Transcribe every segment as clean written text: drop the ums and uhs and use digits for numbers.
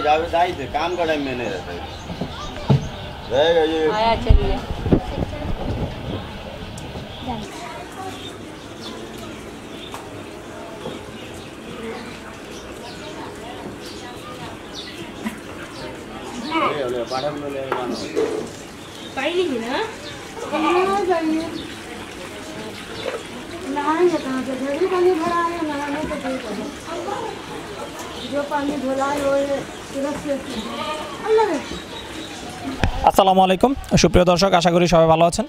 जावे दाई थे काम का टाइम मैंने रहता है आया चलिए पानी है ना जाइए नहाएंगे कहाँ से घड़ी पानी भरा है नहाने तो ठीक है जो पानी भरा है वो सुरक्षित अल्लाह আসসালামু আলাইকুম সুপ্রিয় দর্শক আশা করি সবাই ভালো আছেন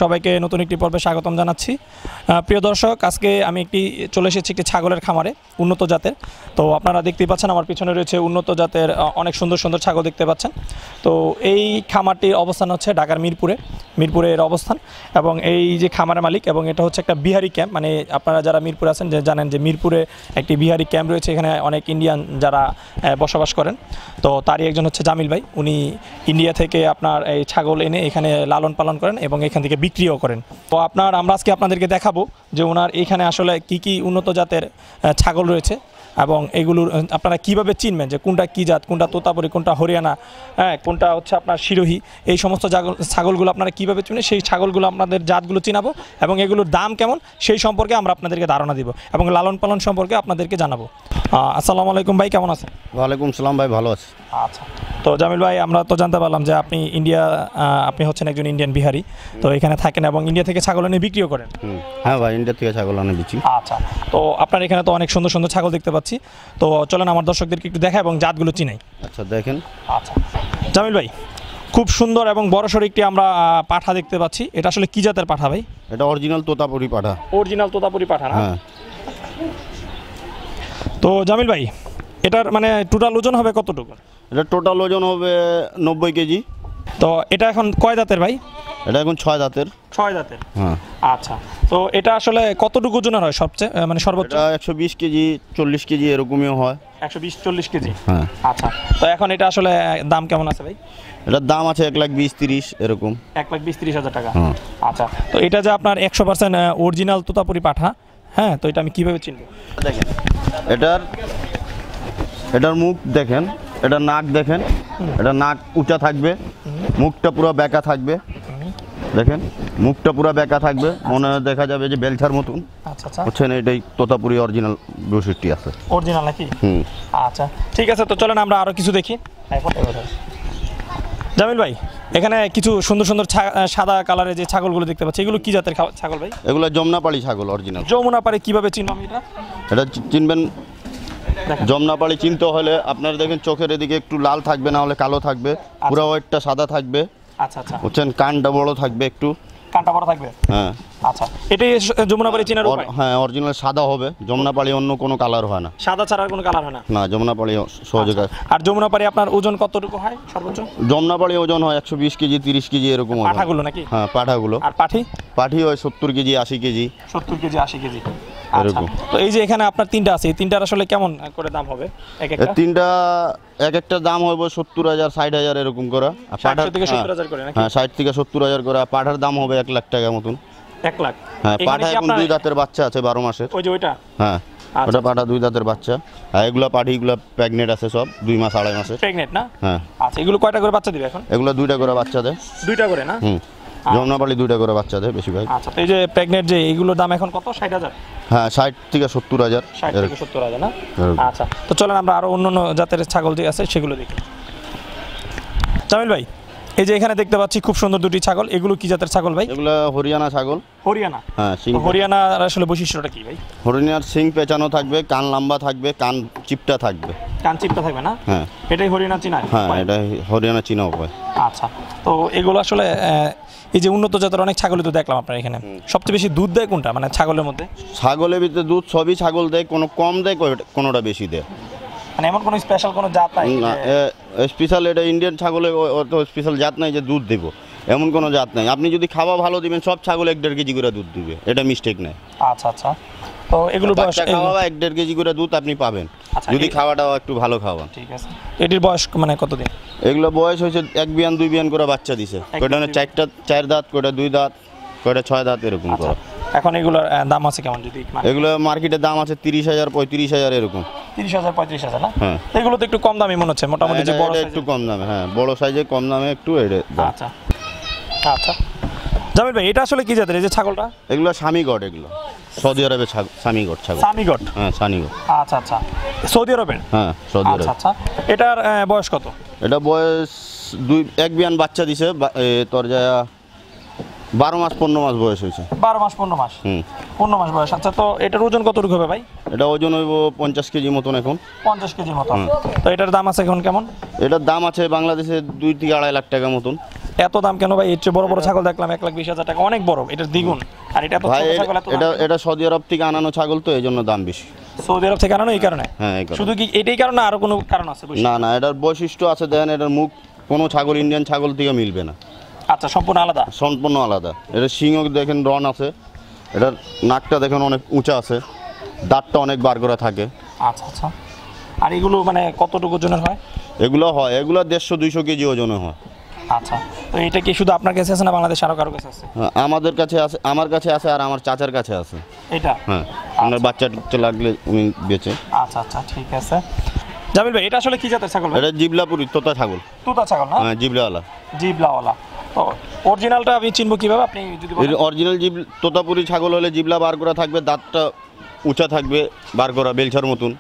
সবাইকে নতুন একটি পর্বে স্বাগতম জানাচ্ছি প্রিয় দর্শক আজকে আমি চলে এসেছি একটি ছাগলের খামারে উন্নত জাতের তো আপনারা দেখতেই পাচ্ছেন আমার পিছনে রয়েছে উন্নত জাতের অনেক সুন্দর সুন্দর ছাগল দেখতে পাচ্ছেন তো এই খামারটির অবস্থান হচ্ছে ঢাকার মিরপুরের অবস্থান এবং এই যে খামারের মালিক এবং এটা হচ্ছে একটা বিহারি ক্যাম্প মানে আপনারা যারা মিরপুরে আছেন যে জানেন যে মিরপুরে একটি বিহারি ক্যাম্প রয়েছে এখানে অনেক ইন্ডিয়ান যারা বসবাস করেন তো তারই একজন হচ্ছে জামিল ভাই উনি ইন্ডিয়া থেকে আপনার এই ছাগল এনে এখানে লালন পালন করেন এবং এখান থেকে বিক্রিও করেন তো আমরা আজকে আপনাদেরকে দেখাবো যে ওনার এইখানে আসলে কি উন্নত জাতের ছাগল রয়েছে এবং এগুলোর আপনারা কিভাবে চিনবেন যে কোনটা কী জাত কোনটা তোতাপুরি কোনটা হরিয়ানা হ্যাঁ কোনটা হচ্ছে আপনার শিরোহী এই সমস্ত ছাগলগুলো আপনারা কীভাবে চিনবেন সেই ছাগলগুলো আপনাদের জাতগুলো চিনাবো এবং এগুলোর দাম কেমন সেই সম্পর্কে আমরা আপনাদেরকে ধারণা দিব এবং লালন পালন সম্পর্কে আপনাদেরকে জানাবো আসসালামু আলাইকুম ভাই কেমন আছেন ওয়ালাইকুম সালাম ভাই ভালো আছি আচ্ছা তো জামিল ভাই আমরা তো জানতে পারলাম যে আপনি হচ্ছেন একজন ইন্ডিয়ান বিহারি তো এখানে থাকেন এবং ইন্ডিয়া থেকে ছাগল এনে বিক্রিও করেন হ্যাঁ ভাই ইন্ডিয়া থেকে ছাগল এনে বিক্রি আচ্ছা তো আপনার এখানে তো অনেক সুন্দর সুন্দর ছাগল দেখতে পাচ্ছি তো চলেন আমার দর্শকদেরকে একটু দেখা এবং জাতগুলো চিনাই আচ্ছা দেখেন আচ্ছা জামিল ভাই খুব সুন্দর এবং বড়সড় একটি আমরা পাঠা দেখতে পাচ্ছি এটা আসলে কি জাতের পাঠা ভাই এটা অরিজিনাল তোতাপুরি পাঠা না হ্যাঁ তো জামিল ভাই এটার মানে টোটাল ওজন হবে কতটুকু এটা টোটাল ওজন হবে 90 কেজি তো এটা এখন কয় দাঁতের ভাই এটা এখন 6 দাঁতের হ্যাঁ আচ্ছা তো এটা আসলে কতটুকু ওজনের হয় সবচেয়ে মানে সর্বোচ্চ এটা 120 কেজি 40 কেজি এরকমই হয় 120-40 কেজি হ্যাঁ আচ্ছা তো এখন এটা আসলে দাম কেমন আছে ভাই এটার দাম আছে 1,20,30 এরকম 1,20,000-30,000 টাকা আচ্ছা তো এটা যে আপনার 100% অরিজিনাল তোতাপুরি পাঠা হ্যাঁ তো এটা আমি কিভাবে চিনবো দেখেন এটার মুখ দেখেন এটা নাক দেখেন এটা নাক উঁচা থাকবে মুখটা পুরো বেঁকা থাকবে দেখেন মুখটা পুরো বেঁকা থাকবে মনে দেখা যাবে যে বেলছার মতন আচ্ছা আচ্ছা হচ্ছে না এটাই তোতাপুরি অরিজিনাল বৈশিষ্ট্য আছে অরিজিনাল নাকি আচ্ছা ঠিক আছে তো চলেন আমরা আরো কিছু দেখি জামিল ভাই এখানে কিছু সুন্দর সুন্দর সাদা কালারের যে ছাগলগুলো দেখতে পাচ্ছি এগুলো কি জাতের ছাগল ভাই এগুলো যমুনাপাড়ি ছাগল অরিজিনাল যমুনাপাড়ি কিভাবে চিনব আমি এটা চিনবেন যমুনাপাড়ি চিনতে হলে আপনার দেখেন চোখের এদিকে একটু লাল থাকবে না হলে কালো থাকবে পুরো ওয়েটটা সাদা থাকবে আচ্ছা আচ্ছা বুঝছেন কানটা বড় থাকবে একটু কানটা বড় থাকবে হ্যাঁ আচ্ছা এটাই যমুনাপাড়ি চেনার উপায় হ্যাঁ অরিজিনাল সাদা হবে যমুনাপাড়ি অন্য কোনো কালার হয় না সাদা ছাড়া আর কোনো কালার হয় না না যমুনাপাড়ি সহজে আর যমুনাপাড়ি আপনার ওজন কতটুকু হয় সর্বোচ্চ যমুনাপাড়ি ওজন হয় 120 কেজি 30 কেজি এরকম হয় পাঠাগুলো নাকি হ্যাঁ পাঠাগুলো আর পাঠি হয় 70 কেজি 80 কেজি 70 কেজি 80 কেজি এরকম তো এই যে এখানে আপনার তিনটা আছে এই তিনটার আসলে কেমন করে দাম হবে তিনটা এক একটা দাম হবে 70,000 60,000 এরকম করে 60 থেকে 70,000 করে নাকি হ্যাঁ 60 থেকে 70,000 করে পাঠার দাম হবে 1 লাখ টাকা মতন 1 লাখ হ্যাঁ পাঠা এখন 2 দাঁতের বাচ্চা আছে 12 মাসের ওই যে ওইটা হ্যাঁ ওটা পাঠা 2 দাঁতের বাচ্চা আর এগুলা পাঠিগুলা প্রেগনেন্ট আছে সব 2 মাস 2.5 মাসের প্রেগনেন্ট না হ্যাঁ আচ্ছা এগুলো কয়টা করে বাচ্চা দিবে এখন এগুলা 2টা করে বাচ্চা দেয় 2টা করে না যমুনাপাড়ি 2টা করে বাচ্চা দেয় বেশিরভাগ আচ্ছা তো এই যে প্রেগনেন্ট যে এগুলোর দাম এখন কত 60,000 হ্যাঁ 60 থেকে 70,000 60 থেকে 70,000 না আচ্ছা তো চলেন আমরা আরো অন্য জাতের ছাগল যে আছে সেগুলো দেখি জামিল ভাই এই যে এখানে দেখতে পাচ্ছি খুব সুন্দর দুটি ছাগল এগুলো কি জাতের ছাগল ভাই এগুলো হরিয়ানা ছাগল হরিয়ানা হ্যাঁ হরিয়ানার আসলে বৈশিষ্ট্যটা কি ভাই হরিয়ানার সিং পেঁচানো থাকবে কান লম্বা থাকবে কান চিপটা থাকবে না হ্যাঁ এটাই হরিয়ানা চিনা হ্যাঁ এটা হরিয়ানা চিনা উপায় আচ্ছা তো এগুলো আসলে এই যে উন্নত জাতের অনেক ছাগলই তো দেখলাম আপনার এখানে সবচেয়ে বেশি দুধ দেয় কোনটা মানে ছাগলের মধ্যে ছাগলের ভিতরে দুধ সবই ছাগল দেয় কোনো কম দেয় কোনোটা বেশি দেয় মানে এমন কোনো স্পেশাল কোনো জাত নাই না স্পেশাল এটা ইন্ডিয়ান ছাগলে অত স্পেশাল জাত নাই যে দুধ দেবো এমন কোনো জাত নাই আপনি যদি খাওয়া ভালো দিবেন সব ছাগল 1.5 কেজি করে দুধ দিবে এটা মিস্টেক নাই আচ্ছা আচ্ছা তো এগুলো বয়স খাওয়া 1.5 কেজি করে দুধ আপনি পাবেন যদি খাওয়াটাও একটু ভালো খাওয়ান ঠিক আছে এটির বয়স মানে কতদিন এগুলো বয়স হয়েছে 1 বিয়ান 2 বিয়ান করে বাচ্চা দিছে কয়টা 4 দাঁত কয়টা 2 দাঁত কয়টা 6 দাঁত এরকম করে এখন এগুলোর দাম আছে কেমন যদি এগুলো মার্কেটের দাম আছে 30,000 35,000 এরকম। 30,000 35,000 না? হ্যাঁ, এগুলো তো একটু কম দামি মনে হচ্ছে মোটামুটি, যে বড় একটু কম দামে। হ্যাঁ, বড় সাইজে কম দামে একটু এটা। আচ্ছা আচ্ছা জামিল ভাই, এটা আসলে কি জাতের এই যে ছাগলটা? এগুলো স্বামীগড়, এগুলো সৌদি আরবের স্বামীগড় ছাগল। সামিগট? হ্যাঁ, স্বামীগড়। আচ্ছা আচ্ছা, সৌদি আরবের? হ্যাঁ, সৌদি আরব। আচ্ছা আচ্ছা, এটার বয়স কত? এটা বয়স এক বিয়ান বাচ্চা দিছে, তোর যা 12 মাস 15 মাস বয়স হয়েছে। 12 মাস 15 মাস? 15 মাস বয়স। আচ্ছা, তো এটার ওজন কতটুকু হবে ভাই? এটা ওজন হইব 50 কেজি মতন এখন। 50 কেজির মতো? তো এটার দাম আছে এখন কেমন? এটার দাম আছে বাংলাদেশে 2 থেকে 2.5 লাখ টাকা মতন। এত দাম কেন ভাই? এর চেয়ে বড় বড় ছাগল দেখলাম 1,20,000 টাকা, অনেক বড়, এটার দ্বিগুণ। আর এটা তো ছোট ছাগল। এটা সৌদি আরব থেকে আনানো ছাগল, তো এই জন্য দাম বেশি। সৌদি আরব থেকে আনানো এই কারণে? হ্যাঁ, এই কারণে। শুধু কি এটাই কারণ না আরো কোনো কারণ আছে? না না, এটার বৈশিষ্ট্য আছে, দেখেন এটার মুখ কোনো ছাগল ইন্ডিয়ান ছাগল থেকে মিলবে না। আচ্ছা, সম্পূর্ণ আলাদা? সম্পূর্ণ আলাদা। এটার সিংহ দেখেন রন আছে, এটার নাকটা দেখেন অনেক উঁচা আছে, দাঁতটা অনেক বার করা থাকে। আচ্ছা আচ্ছা, আর এগুলো মানে কতটুকু ওজনের হয়? এগুলো 150-200 কেজি ওজনে হয়। আচ্ছা, তো এটা কি শুধু আপনার কাছে আছে না বাংলাদেশে আরো কারো কাছে আছে? আমাদের কাছে আছে, আমার কাছে আছে, আর আমার চাচার কাছে আছে। এটা? হ্যাঁ, আপনার বাচ্চা টাচ্চা লাগলে উনি বেচে। আচ্ছা আচ্ছা, ঠিক আছে। জামিল ভাই, এটা আসলে কি জাতের ছাগল? এটা জিবলাপুরি তোতা ছাগল। তোতা ছাগল না? হ্যাঁ, জিবলাওয়ালা। জিবলাওয়ালা। তো অরিজিনালটা আমি চিনবো কিভাবে, আপনি যদি বলেন? অরিজিনাল তোতাপুরি ছাগল হলে জিবলা বার করা থাকবে, দাঁতটা উঁচা থাকবে, বার করা বেলছার মতন,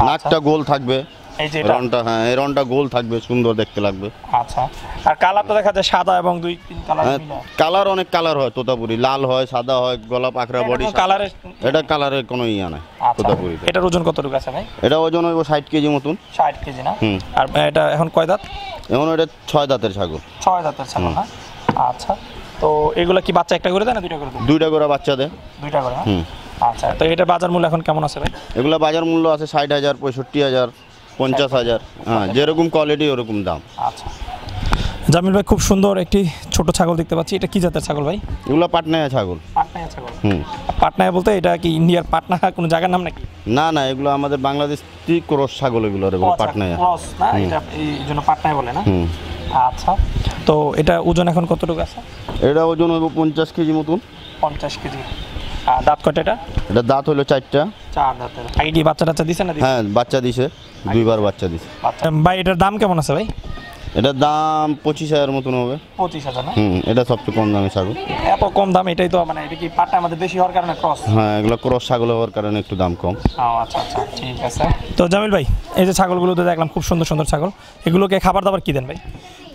নাকটা গোল থাকবে, এই যে এটা? রনটা, হ্যাঁ, এই রনটা গোল থাকবে, সুন্দর দেখতে লাগবে। আচ্ছা, আর কালারটা দেখা যায় সাদা এবং 2-3 কালার মিলে? কালার অনেক কালার হয় তোতাপুরি, লাল হয়, সাদা হয়, গলা পাখরা বডি। কালারের? এটা কালারের কোনো ইয়া নাই তোতাপুরি। এটার ওজন কতটুকু আছে ভাই? এটা ওজন হইব 60 কেজি মতন। 60 কেজি না? আর এটা এখন কয় দাঁত? এখন এটা 6 দাঁতের ছাগল। 6 দাঁতের ছাগল না? আচ্ছা, তো এগুলা কি বাচ্চা একটা করে দেয় না 2টা করে দেয়? 2টা করে বাচ্চা দেয়। 2টা করে? আচ্ছা, তো এটা বাজার মূল্য এখন কেমন আছে ভাই? এগুলা বাজার মূল্য আছে 60,000, 65,000, 50,000। হ্যাঁ, যেরকম কোয়ালিটি ওরকম দাম। আচ্ছা, জামিল ভাই, খুব সুন্দর একটি ছোট ছাগল দেখতে পাচ্ছি। এটা কি জাতের ছাগল ভাই? এগুলা পাটনায়া ছাগল। পাটনায়া ছাগল? পাটনায়া বলতে এটা কি ইন্ডিয়ার পাটনা কোনো জায়গার নাম নাকি? না না, এগুলো আমাদের বাংলাদেশ থেকে ক্রস ছাগল, এগুলো পাটনায়া। ক্রস না, এটা এই জন্য পাটনায়া বলে না? আচ্ছা, তো এটা ওজন এখন কতটুকু আছে? এটা ওজন হইব 50 কেজি মতন। 50 কেজি। আর দাঁত কয়টা এটা? এটা দাঁত হলো 4টা। 4 দাঁতের। আগে কি বাচ্চা টাচ্চা দিছে না? হ্যাঁ, বাচ্চা দিছে, 2বার বাচ্চা দিছে। ভাই, এটার দাম কেমন আছে ভাই? এটার দাম 25,000 মতন হবে। 25,000 না? এটা সবচেয়ে কম দামে ছাগল। এত কম দাম? এটাই তো মানে, এটা কি পাটনা আমাদের বেশি হওয়ার কারণে ক্রস? হ্যাঁ, এগুলো ক্রস ছাগল হওয়ার কারণে একটু দাম কম। আচ্ছা আচ্ছা, ঠিক আছে। তো জামিল ভাই, এই যে ছাগলগুলো তো দেখলাম খুব সুন্দর সুন্দর ছাগল, এগুলোকে খাবার দাবার কি দেন ভাই?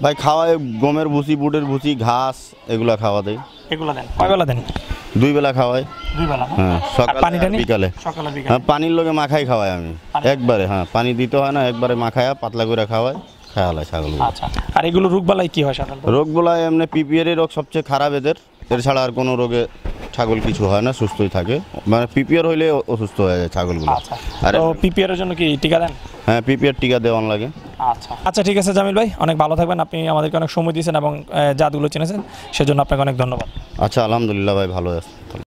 ভাই, খাওয়ায় গমের ভুসি, বুটের ভুসি, ঘাস, এগুলা খাওয়া দেয়। এগুলো দেন কয় বেলা দেন? 2 বেলা খাওয়াই। 2 বেলা? হ্যাঁ, সকালে আর বিকালে। সকালে বিকালে? হ্যাঁ, পানির লগে মাখাই খাওয়াই আমি একবারে। হ্যাঁ, পানি দিতে হয় না, একবারে মাখায়া পাতলা করে খাওয়াই, খাওয়ালাই ছাগল। আচ্ছা, আর এগুলো রোগবালাই কি হয় সাধারণত? রোগ বলায় এমনি পিপিআর রোগ সবচেয়ে খারাপ এদের, এর ছাড়া আর কোনো রোগে ছাগল কিছু হয় না, সুস্থই থাকে। মানে পিপিআর হইলে অসুস্থ হয়ে যায় ছাগলগুলো। আচ্ছা, তো পিপিআর এর জন্য কি টিকা দেন? হ্যাঁ, পিপিআর টিকা দেওয়ান লাগে। আচ্ছা আচ্ছা, ঠিক আছে জামিল ভাই, অনেক ভালো থাকবেন। আপনি আমাদেরকে অনেক সময় দিয়েছেন এবং জাতগুলো চিনেছেন, সেজন্য আপনাকে অনেক ধন্যবাদ। আচ্ছা, আলহামদুলিল্লাহ ভাই, ভালো আছে।